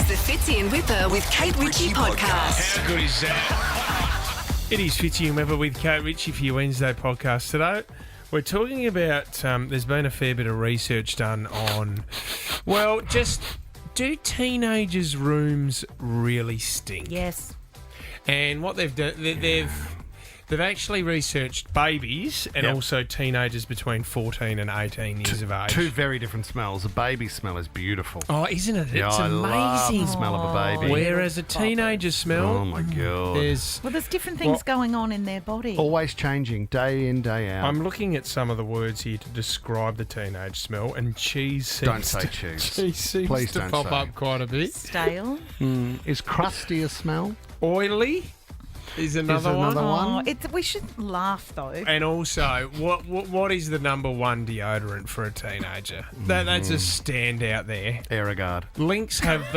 the Fitzy and Whipper with Kate Ritchie podcast. How good is that? It is Fitzy and Whipper with Kate Ritchie for your Wednesday podcast. Today, we're talking about, there's been a fair bit of research done on, well, just do teenagers' rooms really stink? Yes. And what they've done, they've actually researched babies and also teenagers between 14 and 18 years of age. Two very different smells. A baby smell is beautiful. Oh, isn't it? Yeah, It's I love amazing. the smell of a baby. Whereas a teenager smell, Oh my God. there's... Well, there's different things going on in their body. Always changing, day in, day out. I'm looking at some of the words here to describe the teenage smell, and cheese seems Don't say cheese. cheese seems Please to don't pop say. up quite a bit. Stale. Is crusty a smell? Oily is another another one. one. We shouldn't laugh, though. And also, what is the number one deodorant for a teenager? That's a standout there. Aerogard. Lynx have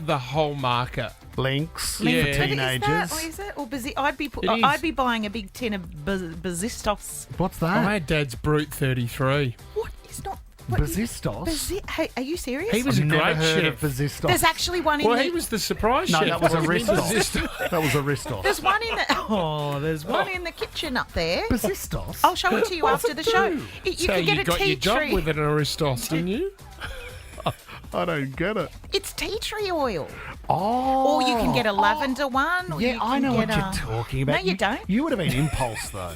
the whole market. Lynx Yeah. for But teenagers. Is that? Or It is. I'd be buying a big tin of Bazistos. What's that? I had Dad's Brute 33. What? It's not... What is- Bazistos? Hey, are you serious? He was I've a never great heard chef. of Bazistos. There's actually one in Well, the... he was the surprise No, chef. that was a wasn't he? Ristos. That was a Ristos. There's one in the... Oh, there's one in the kitchen up there. Bazistos? I'll show it to you after the show. You So can get you a got tea your job tree. with it in Aristos, didn't you? I don't get it. It's tea tree oil. Oh. Or you can get a lavender one. Or Yeah, you I can know what get you're a- talking about. No, you don't. You would have been Impulse, though.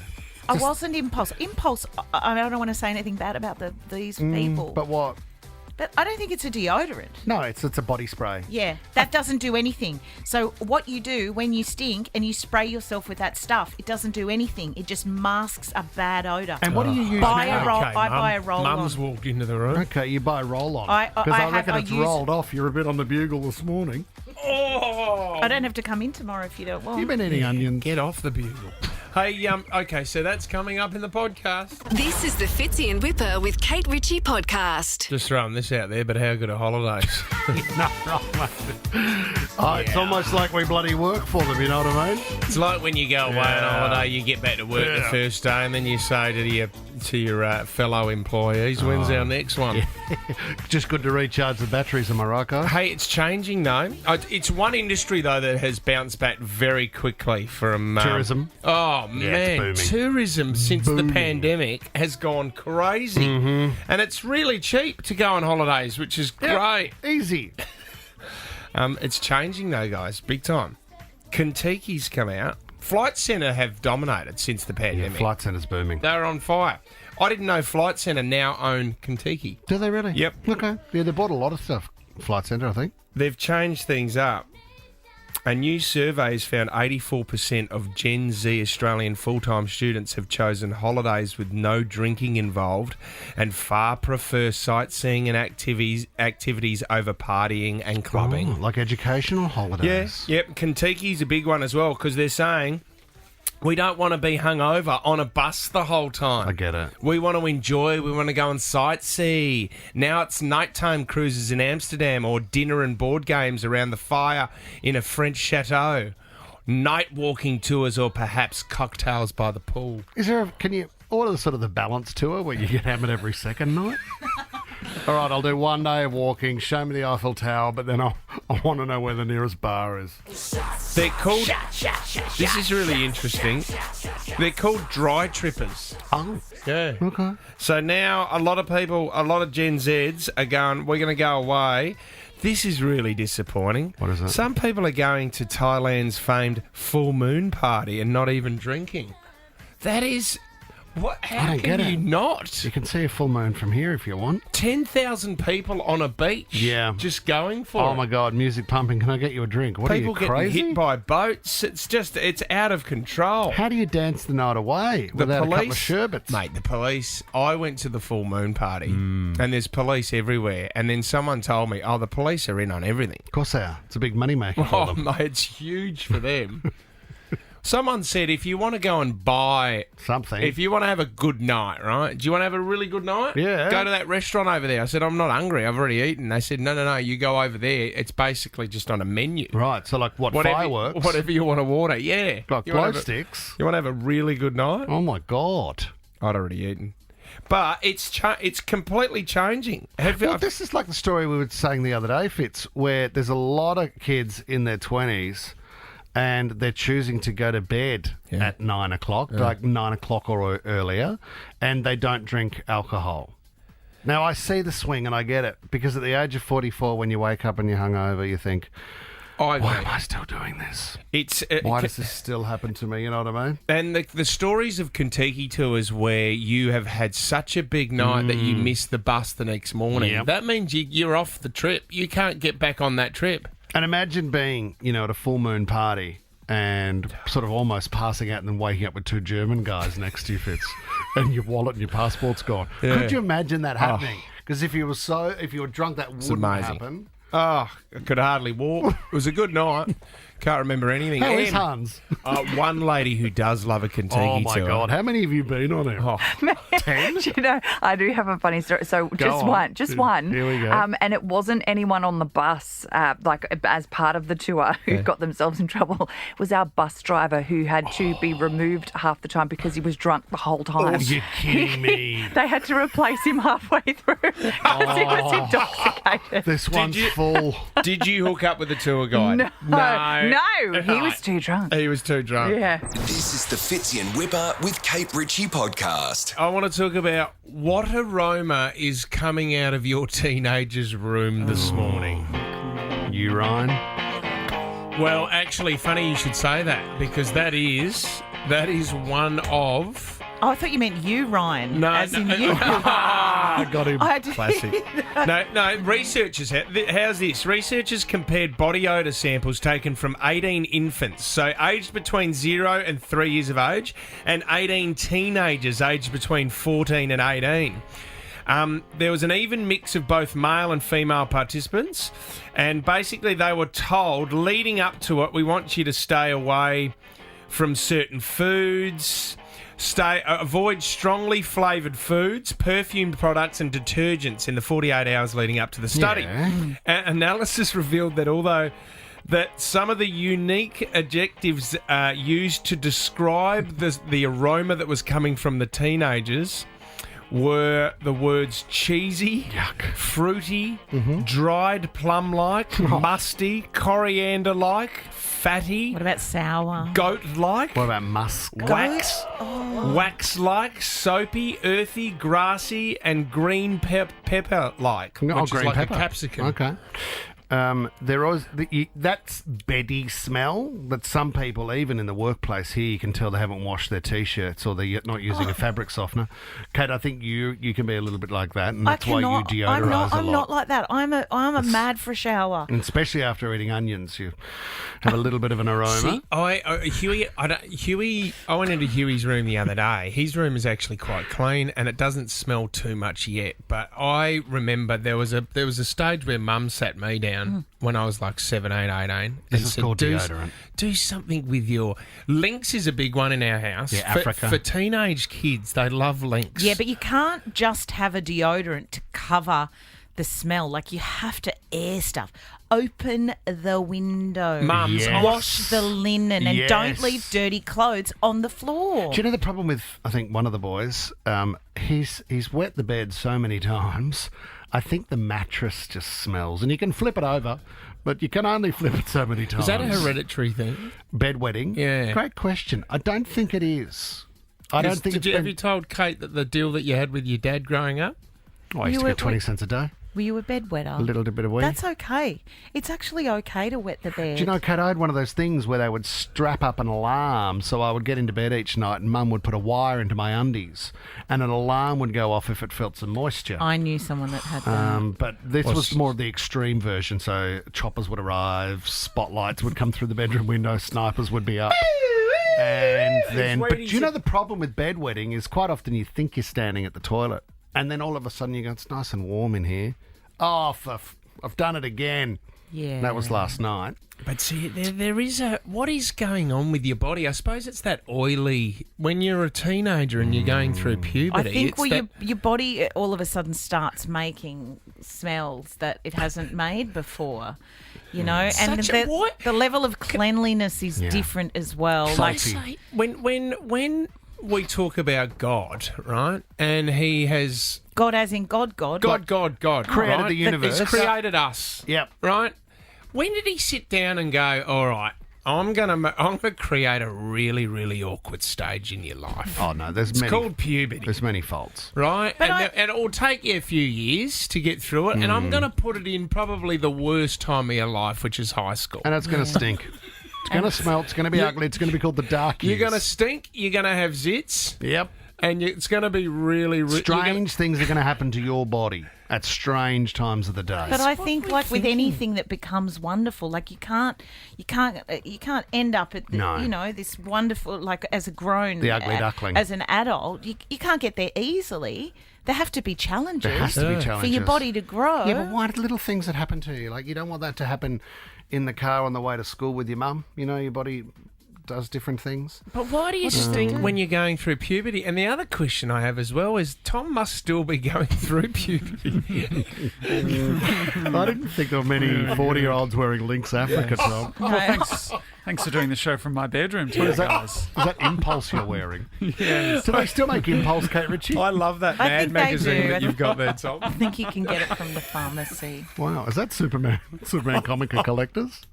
I wasn't Impulse. Impulse, I don't want to say anything bad about these people. But what? But I don't think it's a deodorant. No, it's a body spray. Yeah, that doesn't do anything. So what you do when you stink and you spray yourself with that stuff, it doesn't do anything. It just masks a bad odour. And what do you use Buy now? a roll. Okay, I buy a roll Mum's on. walked into the room. Okay, you buy roll-on. I Because I have- reckon I it's use- rolled off. You're a bit on the bugle this morning. Oh! I don't have to come in tomorrow if you don't want. You've been eating onions. Get off the bugle. Hey, okay, so that's coming up in the podcast. This is the Fitzy and Whipper with Kate Ritchie podcast. Just throwing this out there, but how good are holidays? No, right, mate. Oh, it's almost like we bloody work for them, you know what I mean? It's like when you go away on holiday, you get back to work the first day, and then you say to your fellow employees, when's our next one? Just good to recharge the batteries, am I right, guys? Hey, it's changing though. It's one industry though that has bounced back very quickly from Tourism. Oh man, booming. Tourism since the pandemic has gone crazy, and it's really cheap to go on holidays, which is great. Easy. It's changing though, guys, big time. Kentucky's come out. Flight Centre have dominated since the Yeah, pandemic. Flight Centre's booming. They're on fire. I didn't know Flight Centre now own Kentucky. Do they really? Yep. Okay. Yeah, they bought a lot of stuff. Flight Centre, I think. They've changed things up. A new survey has found 84% of Gen Z Australian full-time students have chosen holidays with no drinking involved and far prefer sightseeing and activities over partying and clubbing. Oh, like educational holidays. Yep. Kentucky's a big one as well because they're saying we don't want to be hungover on a bus the whole time. I get it. We want to enjoy. We want to go and sightsee. Now it's nighttime cruises in Amsterdam or dinner and board games around the fire in a French chateau. Night walking tours or perhaps cocktails by the pool. Can you order sort of the balance tour where you get hammered every second night? All right, I'll do 1 day of walking, show me the Eiffel Tower, but then I want to know where the nearest bar is. They're called... This is really interesting. They're called dry trippers. Oh, Yeah. okay. So now a lot of Gen Zs are going, we're going to go away. This is really disappointing. What is it? Some people are going to Thailand's famed full moon party and not even drinking. That is... What? I How don't can get you it. not? You can see a full moon from here if you want. 10,000 people on a beach. Yeah. Just going for it. Oh my God, music pumping. Can I get you a drink? What People are you, getting crazy? hit by boats. It's out of control. How do you dance the night away without a couple of sherbets? Mate, the police. I went to the full moon party and there's police everywhere. And then someone told me, the police are in on everything. Of course they are. It's a big money maker for Oh, them. mate, it's huge for them. Someone said if you want to go and buy Something. if you want to have a good night, right? Do you want to have a really good night? Yeah. Go to that restaurant over there. I said, I'm not hungry. I've already eaten. They said, no. You go over there. It's basically just on a menu. Right, so like fireworks? Whatever you want to order. Yeah. Like You glow wanna have sticks? You want to have a really good night? Oh my God. I'd already eaten. But it's completely changing. Well, this is like the story we were saying the other day, Fitz, where there's a lot of kids in their 20s and they're choosing to go to bed at 9 o'clock, like 9 o'clock or earlier, and they don't drink alcohol. Now, I see the swing and I get it, because at the age of 44, when you wake up and you're hungover, you think, why am I still doing this? Why does this still happen to me? You know what I mean? And the stories of Kentucky tours where you have had such a big night that you miss the bus the next morning, that means you're off the trip. You can't get back on that trip. And imagine being, at a full moon party and sort of almost passing out and then waking up with two German guys next to you, Fitz, and your wallet and your passport's gone. Yeah. Could you imagine that happening? Because if you were drunk, that wouldn't happen. Oh, I could hardly walk. It was a good night. Can't remember anything. How is Hans? One lady who does love a Kentucky tour. Oh, my God. How many have you been on it? 10? I do have a funny story. So just one. Here we go. And it wasn't anyone on the bus, as part of the tour, who got themselves in trouble. It was our bus driver who had to be removed half the time because he was drunk the whole time. Oh, you're kidding me. They had to replace him halfway through because he was intoxicated. This one's full. Did you hook up with the tour guide? No, he was too drunk. He was too drunk. Yeah. This is the Fitzy and Whipper with Kate Ritchie podcast. I want to talk about what aroma is coming out of your teenager's room this morning. You, Ryan? Well, actually, funny you should say that, because that is one of... Oh, I thought you meant you, Ryan. No, as in you. I got him. Classic. No, researchers, how's this? Researchers compared body odour samples taken from 18 infants, so aged between 0 and 3 years of age, and 18 teenagers aged between 14 and 18. There was an even mix of both male and female participants, and basically they were told, leading up to it, we want you to stay away from certain foods... avoid strongly flavoured foods, perfumed products and detergents in the 48 hours leading up to the study. Yeah. Analysis revealed that although some of the unique adjectives used to describe the aroma that was coming from the teenagers were the words cheesy, fruity, dried plum-like, musty, coriander-like, fatty. What about sour? Goat-like. What about musk? Wax-like, soapy, earthy, grassy, and green pepper-like, which is green like pepper. a capsicum. Okay. That's beddy smell that some people, even in the workplace here, you can tell they haven't washed their T-shirts or they're not using a fabric softener. Kate, I think you can be a little bit like that, and that's why you deodorise a lot. I'm not like that. I'm a mad for a shower. And especially after eating onions, you have a little bit of an aroma. See, Huey, I went into Huey's room the other day. His room is actually quite clean, and it doesn't smell too much yet. But I remember there was a stage where Mum sat me down when I was like 17, 18. This is called deodorant. Do something with your... Lynx is a big one in our house. Yeah, Africa. For teenage kids, they love Lynx. Yeah, but you can't just have a deodorant to cover the smell. Like, you have to air stuff. Open the window. Mums, wash the linen and don't leave dirty clothes on the floor. Do you know the problem with, I think, one of the boys? He's wet the bed so many times... I think the mattress just smells, and you can flip it over, but you can only flip it so many times. Is that a hereditary thing? Bedwetting? Yeah. Great question. I don't think it is. Have you told Kate that the deal that you had with your dad growing up? Oh, I used to get 20 cents a day. Were you a bedwetter? A little bit of wee. That's okay. It's actually okay to wet the bed. Do you know, Kate, I had one of those things where they would strap up an alarm, so I would get into bed each night and Mum would put a wire into my undies and an alarm would go off if it felt some moisture. I knew someone that had that. But this was more of the extreme version, so choppers would arrive, spotlights would come through the bedroom window, snipers would be up. But do you know the problem with bedwetting is quite often you think you're standing at the toilet and then all of a sudden you go, it's nice and warm in here. Oh, I've done it again. Yeah. That was last night. But see, there is what is going on with your body? I suppose it's that oily, when you're a teenager and you're going through puberty. I think your body all of a sudden starts making smells that it hasn't made before. You know, and the level of cleanliness is different as well. Salty. Like, we talk about God, right? And he has... God as in God. God. Created right? the universe. He's created us. Yep. Right? When did he sit down and go, all right, I'm gonna create a really, really awkward stage in your life. Oh, no, It's called puberty. There's many faults. Right? But And it will take you a few years to get through it. And I'm going to put it in probably the worst time of your life, which is high school. And it's going to stink. It's going to smell. It's going to be ugly. It's going to be called the dark years. You're going to stink. You're going to have zits. Yep. And it's going to be really... Strange things are going to happen to your body at strange times of the day. But I think, like with anything that becomes wonderful, like you can't end up at this wonderful, like as a grown, The ugly duckling. as an adult, you can't get there easily. There have to be challenges. There has to be for challenges. your body to grow. Yeah, but why do little things that happen to you? Like, you don't want that to happen in the car on the way to school with your mum. You know, your body does different things. But why do you stink when you're going through puberty? And the other question I have as well is, Tom must still be going through puberty. I didn't think there were many 40-year-olds wearing Lynx Africa, Tom. Well, thanks for doing the show from my bedroom today, guys. Is that Impulse you're wearing? Yes. Do they still make Impulse, Kate Ritchie? I love that I Mad think they magazine do. that you've got there, Tom. I think you can get it from the pharmacy. Wow, is that Superman Comica Collectors?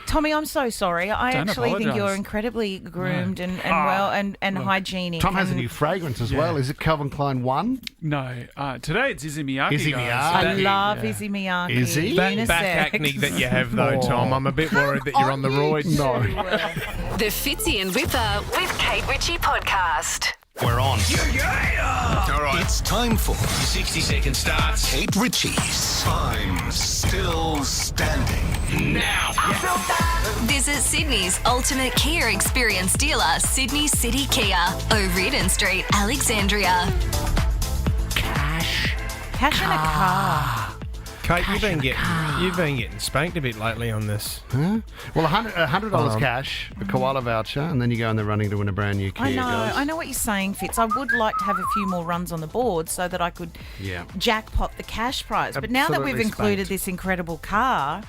Tommy, I'm so sorry. I Don't actually think apologise. you're incredibly groomed and well and hygienic. Tom has a and new fragrance as well. Is it Calvin Klein 1? No, today it's Izzy Miyake, Izzy guys. Miyake. I love Izzy Miyake. Is he? That back Unisex. acne that you have, though, Tom, I'm a bit worried that you're on the roids. No. The Fitzy and Whipper with Kate Ritchie podcast. We're on. All right. It's time for 60-second starts. Kate Ritchie's I'm Still Standing. Now. Visit Sydney's ultimate Kia experience dealer, Sydney City Kia, O'Riordan Street, Alexandria. Cash in a car. Kate, you've been getting spanked a bit lately on this. Huh? Well, $100 cash, a koala voucher, and then you go in the running to win a brand new Kia. I know what you're saying, Fitz. I would like to have a few more runs on the board so that I could jackpot the cash prize. But now that we've Absolutely included spanked. this incredible car,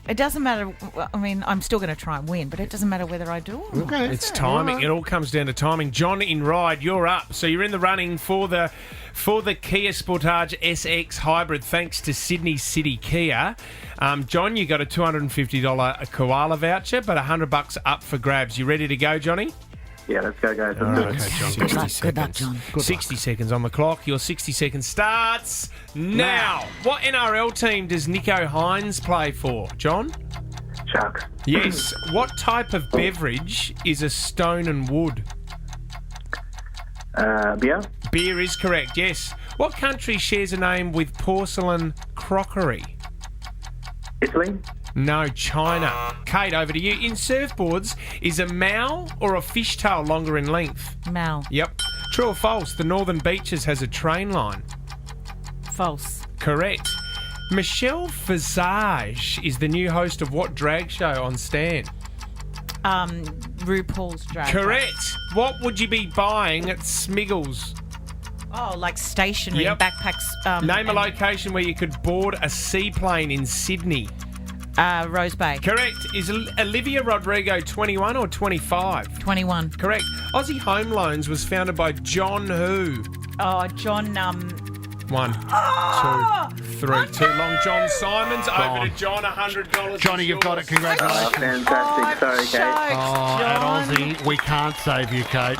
it doesn't matter. I mean, I'm still going to try and win, but it doesn't matter whether I do or not. Okay. It's timing. It all comes down to timing. John in Ryde, you're up. So you're in the running for the Kia Sportage SX Hybrid, thanks to Sydney City Kia. John, you got a $250 koala voucher, but $100 up for grabs. You ready to go, Johnny? Yeah, let's go, guys. All right, Okay, John. 60 Good luck, seconds. John. 60 seconds on the clock. Your 60 seconds starts now. What NRL team does Nico Hines play for, John? Sharks. Yes. What type of beverage is a stone and wood? Beer. Beer is correct, yes. What country shares a name with porcelain crockery? Italy. No, China. Kate, over to you. In surfboards, is a mao or a fishtail longer in length? Mal. Yep. True or false, the Northern Beaches has a train line? False. Correct. Michelle Visage is the new host of what drag show on Stan? RuPaul's Drag Race. Correct. What would you be buying at Smiggles? Oh, like stationery, Yep. backpacks. Name a and, location where you could board a seaplane in Sydney. Rose Bay. Correct. Is Olivia Rodrigo 21 or 25? 21. Correct. Aussie Home Loans was founded by John who? Oh, John. 1, 2, 3. Too long. John Simons. Over to John. $100. Johnny, you've got it. Congratulations. Fantastic. Sorry, Kate. At Aussie, we can't save you, Kate.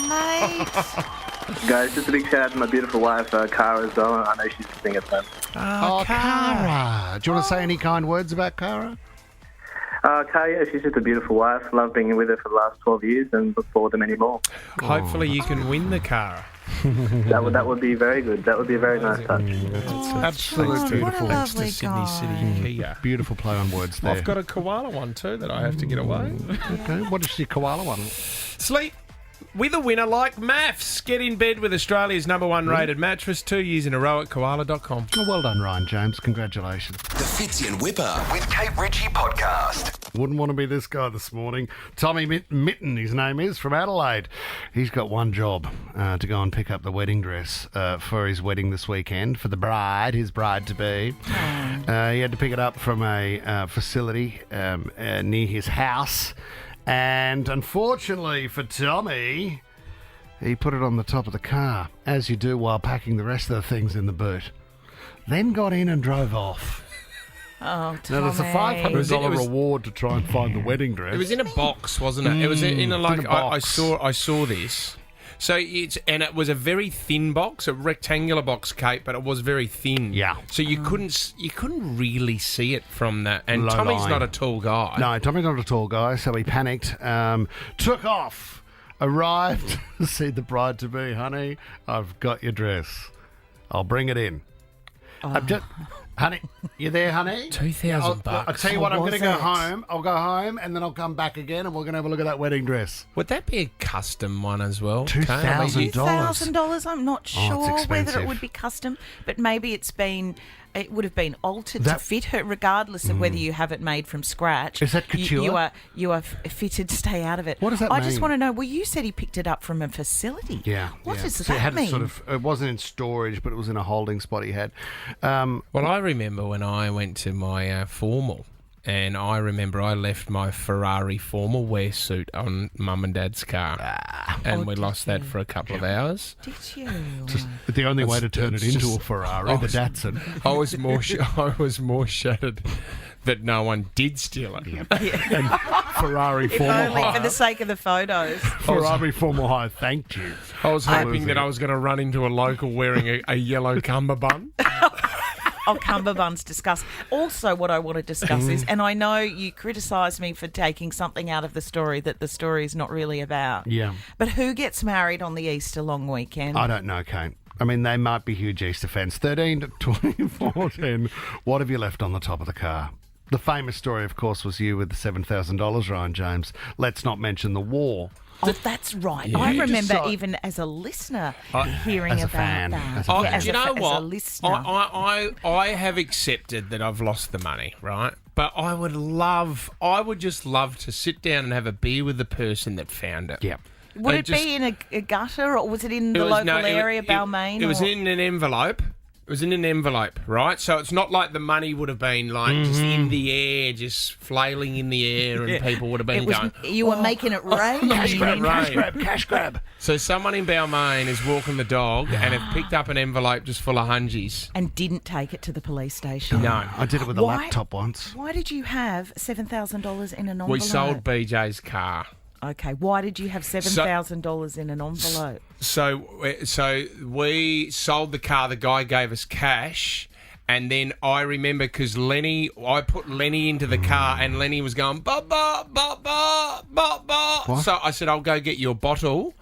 Mate. Guys, just a big shout out to my beautiful wife, Cara, as well. I know she's listening at the moment. Oh, Cara. Do you want to say any kind words about Cara? Cara, yeah, she's just a beautiful wife. Love being with her for the last 12 years and look forward to many more. Hopefully you can win the car. That would be very good. That would be a very nice touch. Absolutely What a beautiful. Thanks to lovely Sydney guy. City Kia. Beautiful play on words there. I've got a koala one too that I have to get away. Okay, what is your koala one? Sleep with a winner like Maths. Get in bed with Australia's #1 rated mattress 2 years in a row at koala.com. Oh, well done, Ryan James. Congratulations. The Fitzy and Whipper with Kate Ritchie podcast. Wouldn't want to be this guy this morning. Tommy Mitten, his name is, from Adelaide. He's got one job, to go and pick up the wedding dress for his wedding this weekend for the bride, his bride-to-be. He had to pick it up from a facility near his house. And unfortunately for Tommy, he put it on the top of the car, as you do while packing the rest of the things in the boot. Then got in and drove off. Oh, Tommy. Now, there's a $500 reward to try and find the wedding dress. It was in a box, wasn't it? It was in a like. in a box. I saw this. So it was a very thin box, a rectangular box, Kate, but it was very thin. Yeah. So you couldn't really see it from that. And Low Tommy's line. not a tall guy. No, Tommy's not a tall guy, so he panicked, took off, arrived to see the bride-to-be. Honey, I've got your dress. I'll bring it in. Honey, you there, honey? $2,000. I'll tell you what, I'm going to go home. I'll go home, and then I'll come back again, and we're going to have a look at that wedding dress. Would that be a custom one as well? $2,000. $2,000. I'm not Oh, it's sure whether expensive. it would be custom, but maybe it would have been altered to fit her, regardless of whether you have it made from scratch. Is that couture? You are fitted to stay out of it. What does that I mean? just want to know. Well, you said he picked it up from a facility. Yeah. What does So that it had mean? it wasn't in storage, but it was in a holding spot he had. Well, I remember when I went to my formal, and I remember I left my Ferrari formal wear suit on Mum and Dad's car, and we lost that for a couple of hours. Did you? The only way to turn it it's into just- a Ferrari, the Datsun. I was more shattered that no one did steal it. And Ferrari If formal only for hire. the sake of the photos. Ferrari formal hire, thanked you. I was hoping that I was going to run into a local wearing a yellow cummerbund. Oh, cummerbunds, discuss. Also, what I want to discuss is, and I know you criticise me for taking something out of the story that the story is not really about. Yeah. But who gets married on the Easter long weekend? I don't know, Kate. I mean, they might be huge Easter fans. 13 to 24, 10. What have you left on the top of the car? The famous story, of course, was you with the $7,000, Ryan James. Let's not mention the war. Oh, that's right. Yeah. I You remember decide- even as a listener hearing as a about fan, that. as a Oh, fan. do you know As what? a listener. I have accepted that I've lost the money, right? But I would just love to sit down and have a beer with the person that found it. Yeah. Would They it just- be in a gutter or was it in the was- local no, it- area, it- Balmain? It was or- in an envelope. It was in an envelope, right? So it's not like the money would have been like just in the air, just flailing in the air, and people would have been It was, going. you were making it rain. Cash grab, Cash grab, cash grab. So someone in Balmain is walking the dog and have picked up an envelope just full of hungies. And didn't take it to the police station. No. I did it with a Why- laptop once. Why did you have $7,000 in an envelope? We sold BJ's car. Okay, why did you have $7,000 in an envelope? So we sold the car. The guy gave us cash, and then I remember because I put Lenny into the car, and Lenny was going ba ba ba ba ba ba. So I said, "I'll go get you a bottle."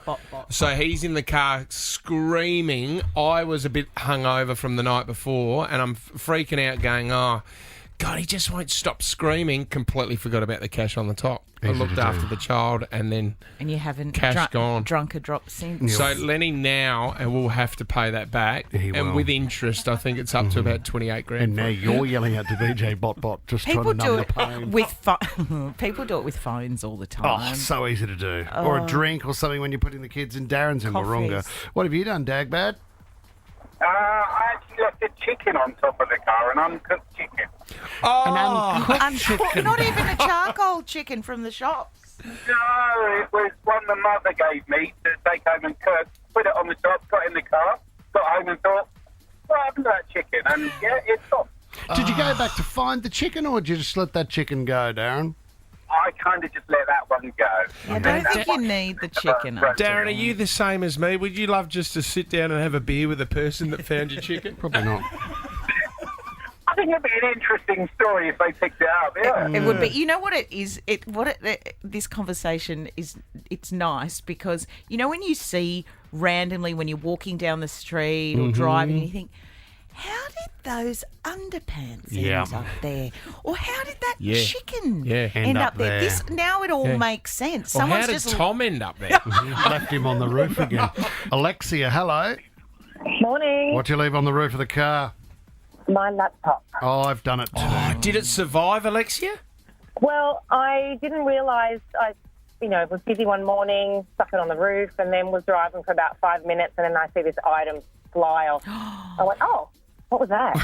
So he's in the car screaming. I was a bit hungover from the night before, and I'm freaking out, going, "Oh, God, he just won't stop screaming." Completely forgot about the cash on the top. I Easy looked to do. after the child, and then And you haven't Cash gone. drunk a drop since. so Lenny now, and we'll have to pay that back, He and will. with interest, I think it's up to about 28 grand. And now you're yelling out to DJ Bot, just People trying to do numb it the pain. with people do it with phones all the time. Oh, so easy to do. Or a drink or something when you're putting the kids in. Darren's in Warunga. Coffees. What have you done, Dagbad? I actually left the chicken on top of the car, an uncooked chicken. Not even a charcoal chicken from the shops. No, it was one the mother gave me to take home and cook. Put it on the top, got in the car, got home and thought, what happened to that chicken? And yeah, it's gone. Did you go back to find the chicken, or did you just let that chicken go, Darren? I kind of just let that one go. I don't think you need the chicken. Darren, are you the same as me? Would you love just to sit down and have a beer with the person that found your chicken? Probably not. I think it'd be an interesting story if they picked it up. Yeah. It would be. You know what it is? This conversation is. It's nice because you know when you see randomly when you're walking down the street or driving, and you think, how did those underpants end up there? Or how did that chicken end up there? This now it all makes sense. Well, how Someone's did just Tom end up there? Left him on the roof again. Alexia, hello. Morning. What'd you leave on the roof of the car? My laptop. Oh, I've done it too. Did it survive, Alexia? Well, I didn't realise was busy one morning, stuck it on the roof, and then was driving for about 5 minutes, and then I see this item fly off. I went, oh, what was that?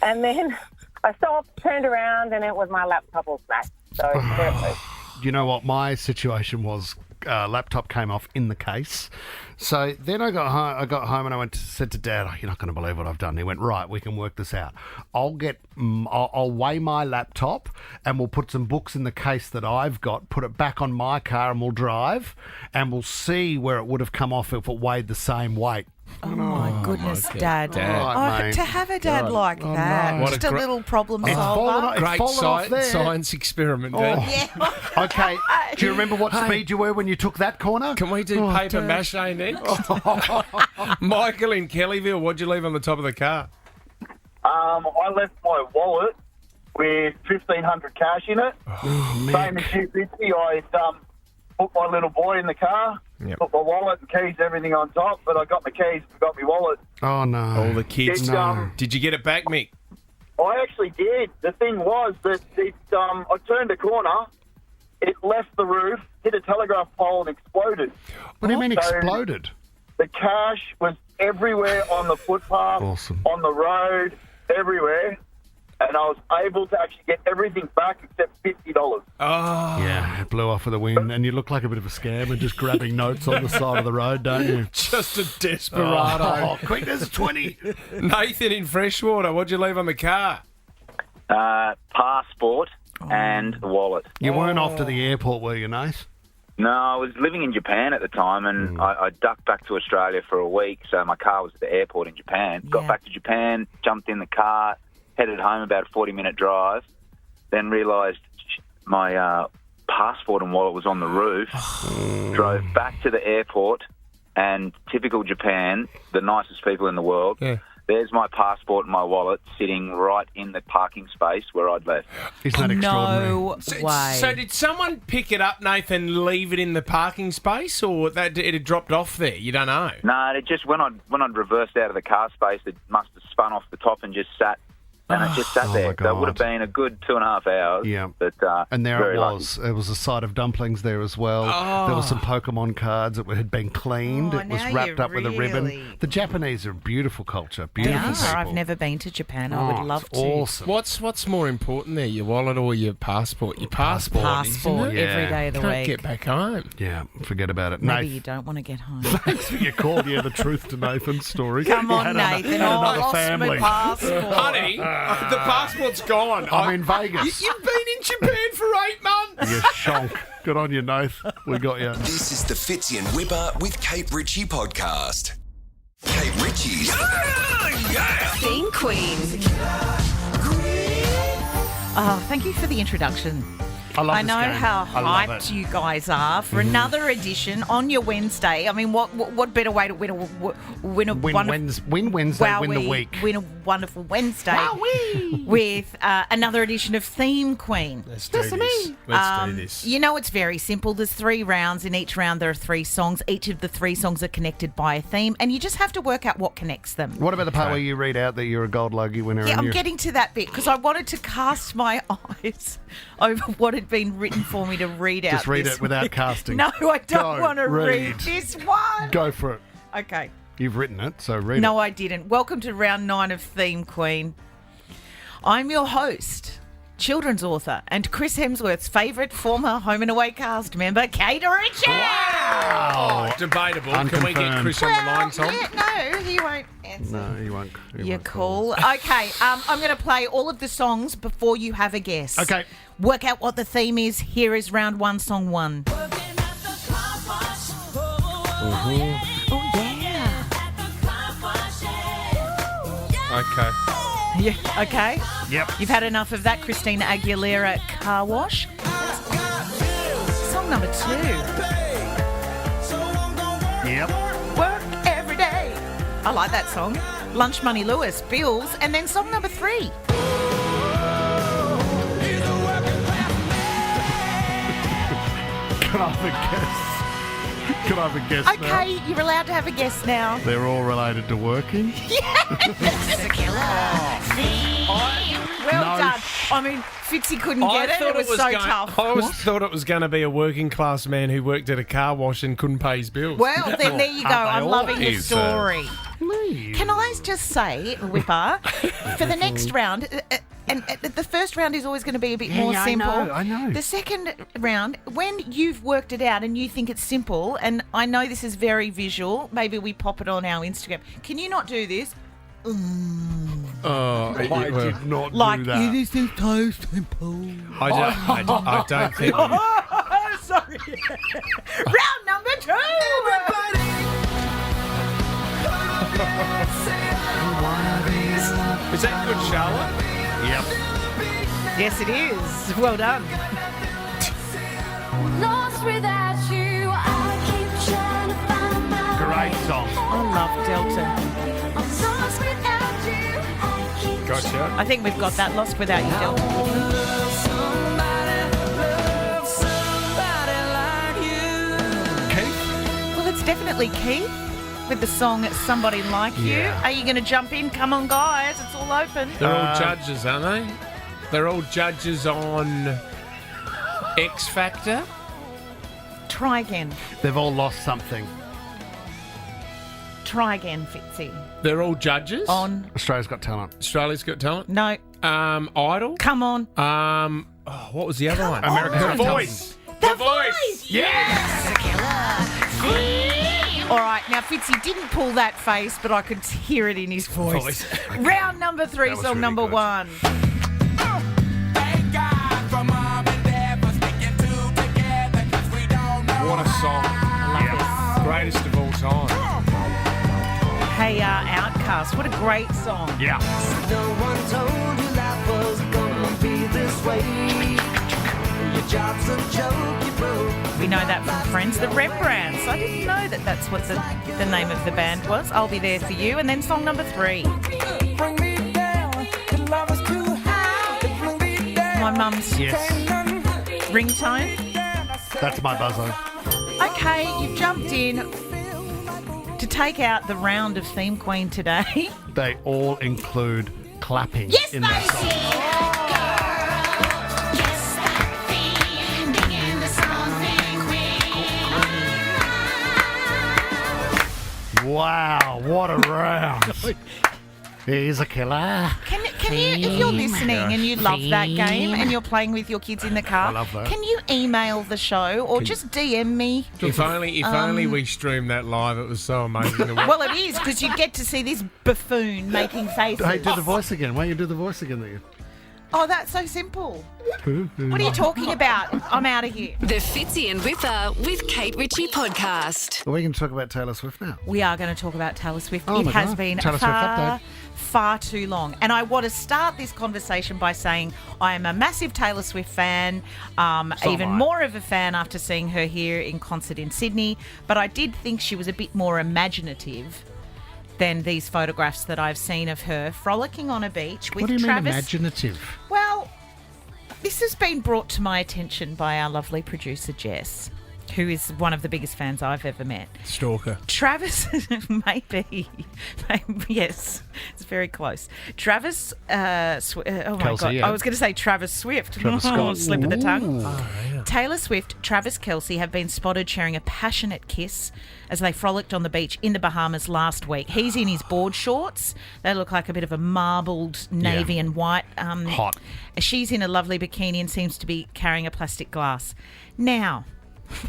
And then I stopped, turned around, and it was my laptop all smashed. So there it was. you know what my situation was? Laptop came off in the case. So then I got home and I said to Dad, "Oh, you're not going to believe what I've done." He went, "Right, we can work this out. I'll weigh my laptop and we'll put some books in the case that I've got, put it back on my car and we'll drive and we'll see where it would have come off if it weighed the same weight." Oh, my goodness, Dad. Right, To have a dad like that. What Just a a little problem solver. Great fallen off there. science experiment. Yeah. Okay, do you remember what speed you were when you took that corner? Can we do paper mache next? Michael in Kellyville, what'd you leave on the top of the car? I left my wallet with 1,500 cash in it. Same as you, Fitzy. I put my little boy in the car, put my wallet and keys, everything on top, but I got my keys, forgot my wallet. Oh, no. All the kids. Did you get it back, Mick? I actually did. The thing was that I turned a corner, it left the roof, hit a telegraph pole and exploded. What do you mean So exploded? The cash was everywhere on the footpath, on the road, everywhere. And I was able to actually get everything back except $50. Oh. Yeah, it blew off with the wind, and you look like a bit of a scammer just grabbing notes on the side of the road, don't you? Just a desperado. Oh, quick, there's a 20. Nathan in Freshwater, what'd you leave on the car? Passport and wallet. You weren't off to the airport, were you, Nate? No, I was living in Japan at the time, and I ducked back to Australia for a week, so my car was at the airport in Japan. Got back to Japan, jumped in the car, headed home about a 40-minute drive, then realised my passport and wallet was on the roof, drove back to the airport, and typical Japan, the nicest people in the world, there's my passport and my wallet sitting right in the parking space where I'd left. Isn't that extraordinary? No way. So did someone pick it up, Nathan, leave it in the parking space, or that it had dropped off there? You don't know. No, it just when I'd reversed out of the car space, it must have spun off the top and just sat. And it just sat there. So it would have been a good 2.5 hours. Yeah. But, and there very it was. There was a side of dumplings there as well. There were some Pokemon cards that had been cleaned. It was wrapped up with a ribbon. The Japanese are a beautiful culture. Beautiful people. I've never been to Japan. I would love to. Awesome. What's more important there, your wallet or your passport? Your passport, Passport isn't it? every day of the Can't week. get back home. Yeah, forget about it. Maybe Nath, you don't want to get home. thanks for your call. Yeah, the truth to Nathan's story. Come He on, had Nathan. I I lost my passport. Honey, the passport's gone. I'm in Vegas. You've been in Japan for 8 months. You shonk. Good on you, Nath. We got you. This is the Fitzy and Whipper with Kate Ritchie podcast. Kate Ritchie's Theme Queen. Oh, thank you for the introduction. I love I this know game. how I love hyped it. you guys are for another edition on your Wednesday. I mean, what better way to win a Win Wednesday, win the week. Win a wonderful Wednesday with another edition of Theme Queen. Let's do this. Let's do this. You know, it's very simple. There's 3 rounds. In each round, there are 3 songs. Each of the 3 songs are connected by a theme, and you just have to work out what connects them. What about the part where you read out that you're a gold logie winner? Yeah, and I'm you're... getting to that bit because I wanted to cast my eyes over what had been written for me to read out. Just read this it without week. casting. No, I don't want to read. read this one. Go for it. Okay. You've written it, so read it. No, I didn't. Welcome to round 9 of Theme Queen. I'm your host, children's author, and Chris Hemsworth's favourite former Home and Away cast member, Kate Ritchie. Wow. Debatable. Can we get Chris on the line, Tom? Yeah, no, he won't answer. No, you won't. You're cool. Okay, I'm going to play all of the songs before you have a guess. Okay. Work out what the theme is. Here is round 1, song 1. Oh, yeah. Okay. Yeah, okay. Yep. You've had enough of that Christina Aguilera Car Wash. Song number 2. Yep. Work every day. I like that song. Lunch Money Lewis, Bills, and then song number 3. Can I have a guess? Can I have a guess now? Okay, you're allowed to have a guess now. They're all related to working? Well done. I mean, Fitzy couldn't get it. It was so tough. I always thought it was going to be a working class man who worked at a car wash and couldn't pay his bills. Well, then there you go. I'm loving the always? story. Can I just say, Whipper, for the next round, and the first round is always going to be a bit more simple. I know. The second round, when you've worked it out and you think it's simple, and I know this is very visual, maybe we pop it on our Instagram. Can you not do this? Oh, I did not Like, do that. it is so simple. I don't think. Sorry. Round number 2. Is that good, Charlotte? Yep. Yes, it is. Well done. Lost without you, I keep trying to find my Great song. I love Delta. lost without you, I keep Gotcha. I think we've got that. Lost without you, Delta. Well, it's definitely Keith with the song Somebody Like You. Are you going to jump in? Come on, guys. It's all open. They're all judges, aren't they? They're all judges on X Factor. Try again. They've all lost something. Try again, Fitzy. They're all judges On. Australia's Got Talent. Australia's Got Talent. No. Idol. Come on. What was the other one? America's The Got Talent. Voice. The Voice. Yes. All right, now Fitzy didn't pull that face, but I could hear it in his voice. Round number 3, That was song really number good. 1. What a song. Greatest of all time. Hey, Outcast. What a great song. Yeah. No one told you life was gonna be this way. Your job's a joke, you broke. We know that from Friends, the Rembrandts. I didn't know that that's what the name of the band was. I'll Be There For You. And then song number 3. Bring me down, the love is too high. Bring me down. My mum's Yes. ringtone. That's my buzzer. Okay, you've jumped in to take out the round of Theme Queen today. They all include clapping in their song. Wow, what a round. He's a killer. Can you, if you're listening and you love that game and you're playing with your kids in the car, I love that. can you email the show or just DM me? If only we streamed that live, it was so amazing. Well, it is, because you get to see this buffoon making faces. Hey, do the voice again. Why don't you do the voice again there? Oh, that's so simple. What are you talking about? I'm out of here. The Fitzy and Whipper with Kate Ritchie podcast. Are we going to talk about Taylor Swift now? We are going to talk about Taylor Swift. Oh It my has God. been Taylor Swift update. far too long. And I want to start this conversation by saying I am a massive Taylor Swift fan, even more of a fan after seeing her here in concert in Sydney. But I did think she was a bit more imaginative than these photographs that I've seen of her frolicking on a beach with What do you Travis. mean imaginative? Well, this has been brought to my attention by our lovely producer, Jess, who is one of the biggest fans I've ever met. Stalker. Travis, maybe. Yes, it's very close. Travis, oh my Kelsey, God. yeah. I was going to say Travis Swift. Travis Scott. Slip of the tongue. Oh, yeah. Taylor Swift, Travis Kelce have been spotted sharing a passionate kiss as they frolicked on the beach in the Bahamas last week. He's in his board shorts. They look like a bit of a marbled navy and white. Hot. She's in a lovely bikini and seems to be carrying a plastic glass. Now,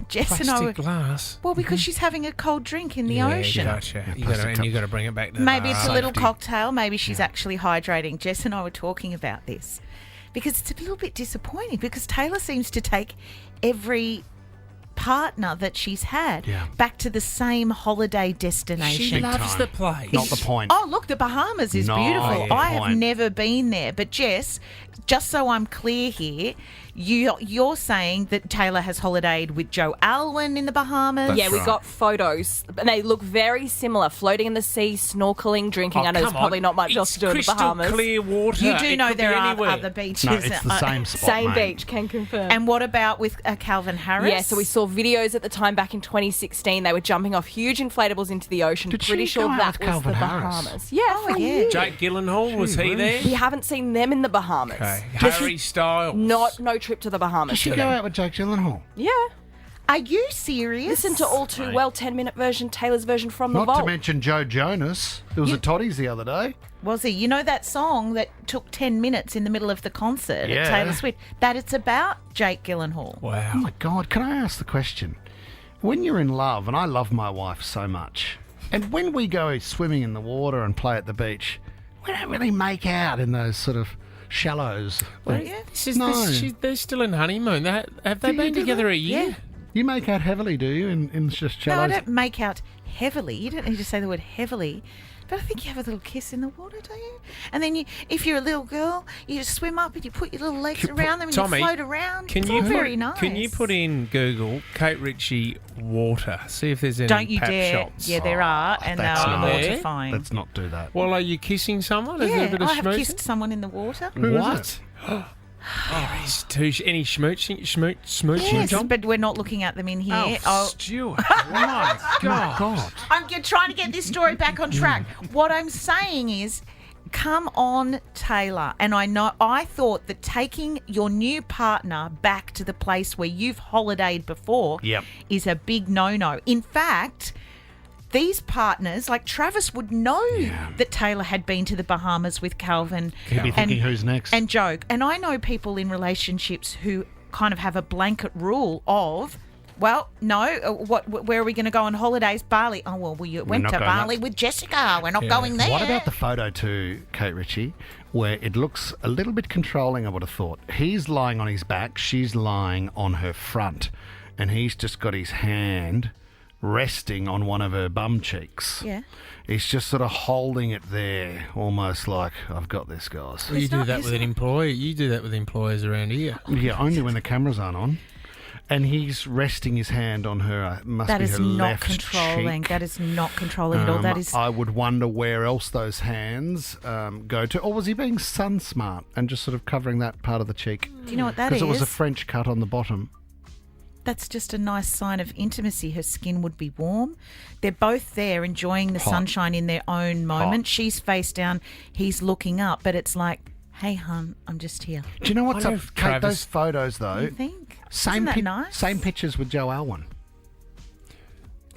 Jess and I were, Plastic glass. well, because she's having a cold drink in the ocean. Gotcha. You got to bring it back to Maybe it's a little safety. cocktail. Maybe she's actually hydrating. Jess and I were talking about this because it's a little bit disappointing because Taylor seems to take every partner that she's had back to the same holiday destination. She loves the place. Not the point. Oh, look, the Bahamas is No beautiful. I have point. never been there. But Jess, just so I'm clear here, you're saying that Taylor has holidayed with Joe Alwyn in the Bahamas? Yeah, we got photos, and they look very similar. Floating in the sea, snorkeling, drinking. I know there's probably not much else to do in the Bahamas. Clear water. You do It know could there be are anywhere. other beaches. No, it's the same spot, Same mate. beach, can confirm. And what about with Calvin Harris? Yeah, so we saw videos at the time back in 2016. They were jumping off huge inflatables into the ocean. Did Pretty she sure go out that with was the Calvin Harris? Bahamas. Yeah, for yeah. years. Jake Gyllenhaal, was he there? We haven't seen them in the Bahamas. Okay. Just Harry Styles. no trip to the Bahamas. Did she go out with Jake Gyllenhaal? Yeah. Are you serious? Listen to All Too Well, 10-minute version, Taylor's version from the Not vault. to mention Joe Jonas. It was at Toddy's the other day. Was he? You know that song that took 10 minutes in the middle of the concert Yeah. at Taylor Swift? That it's about Jake Gyllenhaal. Wow. Oh, my God. Can I ask the question? When you're in love, and I love my wife so much, and when we go swimming in the water and play at the beach, we don't really make out in those sort of shallows. Well, they're still in honeymoon. Have they been together a year? Yeah. You make out heavily, do you, in just No, I shallows? don't make out heavily. You don't need to say the word heavily. But I think you have a little kiss in the water, do you? And then if you're a little girl, you just swim up and you put your little legs around them and Tommy, you float around. It's all very nice. Can you put in Google Kate Ritchie water? See if there's any Don't you pap dare. shots. Yeah, there are, and they are mortifying. Let's not do that. Well, are you kissing someone? Is there a Yeah, bit of I have schmoozing? kissed someone in the water. What? There is too. Any smooching, Yes, John? but we're not looking at them in here. Oh, Stuart. My God. I'm trying to get this story back on track. What I'm saying is, come on, Taylor. And I thought that taking your new partner back to the place where you've holidayed before is a big no-no. In fact, these partners, like Travis, would know that Taylor had been to the Bahamas with Calvin. He'd be thinking, who's next? And Joke. And I know people in relationships who kind of have a blanket rule of, well, no, where are we going to go on holidays? Bali. Oh, well, we went to Bali with Jessica. We're not going there. What about the photo too, Kate Ritchie, where it looks a little bit controlling, I would have thought. He's lying on his back, she's lying on her front, and he's just got his hand resting on one of her bum cheeks. Yeah. He's just sort of holding it there, almost like, I've got this, guys. Well, you do that with an employee. You do that with employers around here. Yeah, only when the cameras aren't on. And he's resting his hand on her, must That be is her not left controlling. cheek. That is not controlling at all. That is. I would wonder where else those hands go to. Or was he being sun smart and just sort of covering that part of the cheek? Do you know what that is? Because it was a French cut on the bottom. That's just a nice sign of intimacy. Her skin would be warm. They're both there enjoying the sunshine in their own moment. She's face down, he's looking up, but it's like, hey, hun, I'm just here. Do you know what's up, Kate? Those photos, though. You think? Same, Isn't that nice? Same pictures with Joe Alwyn.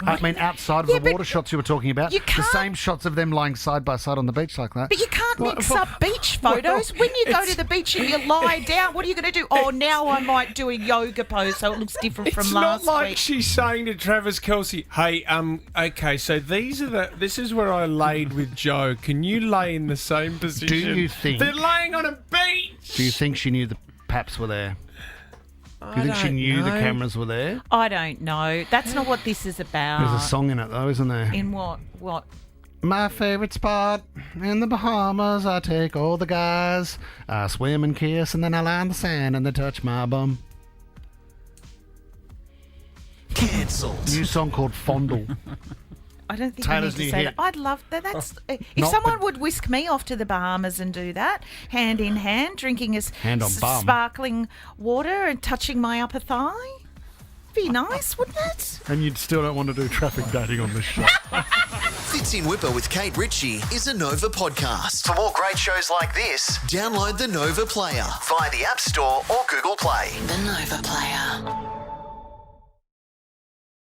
I mean, outside of the water shots you were talking about, the same shots of them lying side by side on the beach like that. But you can't mix up beach photos. When you go to the beach and you lie down, what are you going to do? Oh, now I might do a yoga pose so it looks different from last It's not like week. she's saying to Travis Kelce, hey, okay, so this is where I laid with Joe. Can you lay in the same position? Do you think... They're laying on a beach! Do you think she knew the paps were there? Do you think she knew the cameras were there? I don't know. That's not what this is about. There's a song in it, though, isn't there? In what? What? My favourite spot in the Bahamas, I take all the guys, I swim and kiss, and then I lie on the sand and they touch my bum. Cancelled. New song called Fondle. I don't think Taylor's I need new to say hit. that. I'd love that. That's if Not someone would whisk me off to the Bahamas and do that, hand in hand, drinking Hand on bum. sparkling water and touching my upper thigh. Be nice, wouldn't it? And you still don't want to do traffic dating on this show. Fitzy and Whipper with Kate Ritchie is a Nova podcast. For more great shows like this, download the Nova Player via the App Store or Google Play. The Nova Player.